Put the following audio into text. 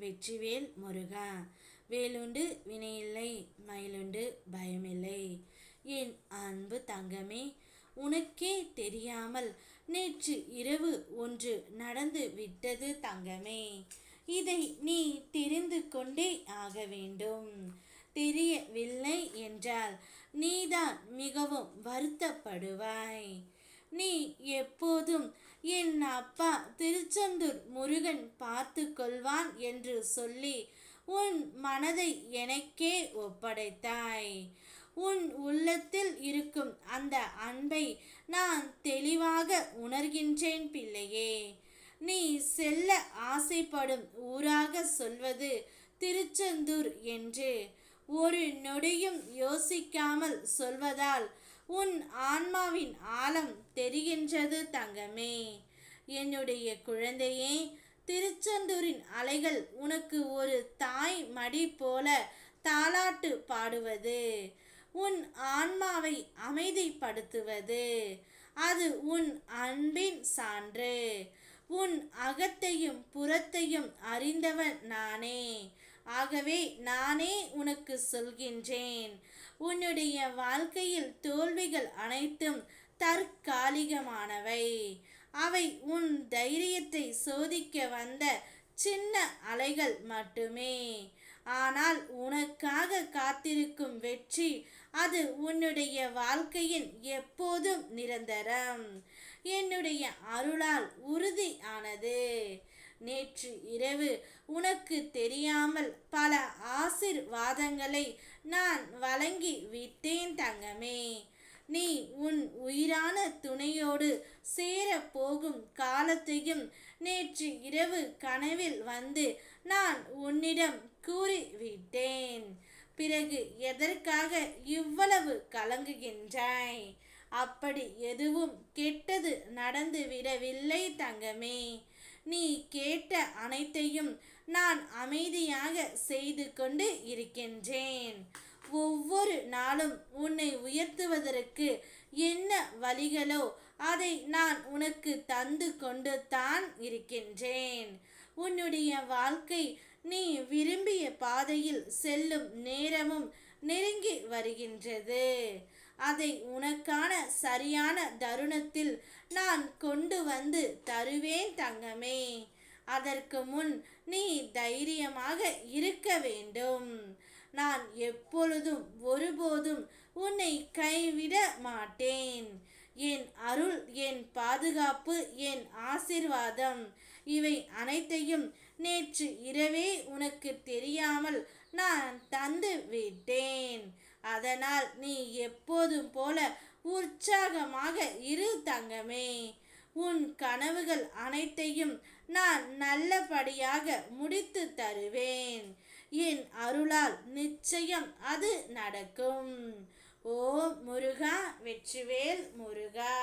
வெற்றிவேல் முருகா. வேலுண்டு வினையில்லை, மயிலுண்டு பயமில்லை. என் அன்பு தங்கமே, உனக்கே தெரியாமல் நேற்று இரவு ஒன்று நடந்து விட்டது தங்கமே. இதை நீ தெரிந்து கொண்டே ஆக வேண்டும். தெரியவில்லை என்றால் நீதான் மிகவும் வருத்தப்படுவாய். நீ எப்போதும் என் அப்பா திருச்செந்தூர் முருகன் பார்த்து கொள்வான் என்று சொல்லி உன் மனதை எனக்கே ஒப்படைத்தாய். உன் உள்ளத்தில் இருக்கும் அந்த அன்பை நான் தெளிவாக உணர்கின்றேன் பிள்ளையே. நீ செல்ல ஆசைப்படும் ஊராக சொல்வது திருச்செந்தூர் என்று ஒரு நொடியும் யோசிக்காமல் சொல்வதால் உன் ஆன்மாவின் ஆழம் தெரிகின்றது தங்கமே. என்னுடைய குழந்தையே, திருச்செந்தூரின் அலைகள் உனக்கு ஒரு தாய் மடி போல தாலாட்டு பாடுவது, உன் ஆன்மாவை அமைதிப்படுத்துவது. அது உன் அன்பின் சான்று. உன் அகத்தையும் புறத்தையும் அறிந்தவன் நானே. ஆகவே நானே உனக்கு சொல்கின்றேன், உன்னுடைய வாழ்க்கையில் தோல்விகள் அனைத்தும் தற்காலிகமானவை. அவை உன் தைரியத்தை சோதிக்க வந்த சின்ன அலைகள் மட்டுமே. ஆனால் உனக்காக காத்திருக்கும் வெற்றி, அது உன்னுடைய வாழ்க்கையின் எப்போதும் நிரந்தரம். என்னுடைய அருளால் உறுதியானது. நேற்று இரவு உனக்கு தெரியாமல் பல ஆசிர்வாதங்களை நான் வழங்கி விட்டேன் தங்கமே. நீ உன் உயிரான துணையோடு சேர போகும் காலத்தையும் நேற்று இரவு கனவில் வந்து நான் உன்னிடம் கூறிவிட்டேன். பிறகு எதற்காக இவ்வளவு கலங்குகின்றாய்? அப்படி எதுவும் கெட்டது நடந்து விடவில்லை தங்கமே. நீ கேட்ட அனைத்தையும் நான் அமைதியாக செய்து கொண்டு இருக்கின்றேன். ஒவ்வொரு நாளும் உன்னை உயர்த்துவதற்கு என்ன வழிகளோ அதை நான் உனக்கு தந்து கொண்டு தான் இருக்கின்றேன். உன்னுடைய வாழ்க்கை நீ விரும்பிய பாதையில் செல்லும் நேரமும் நெருங்கி வருகின்றது. அதை உனக்கான சரியான தருணத்தில் நான் கொண்டு வந்து தருவேன் தங்கமே. அதற்கு முன் நீ தைரியமாக இருக்க வேண்டும். நான் எப்பொழுதும் ஒருபோதும் உன்னை கைவிட மாட்டேன். என் அருள், என் பாதுகாப்பு, என் ஆசீர்வாதம், இவை அனைத்தையும் நேற்று இரவே உனக்கு தெரியாமல் நான் தந்து விட்டேன். அதனால் நீ எப்போதும் போல உற்சாகமாக இரு தங்கமே. உன் கனவுகள் அனைத்தையும் நான் நல்லபடியாக முடித்து தருவேன். என் அருளால் நிச்சயம் அது நடக்கும். ஓ முருகா, வெற்றிவேல் முருகா.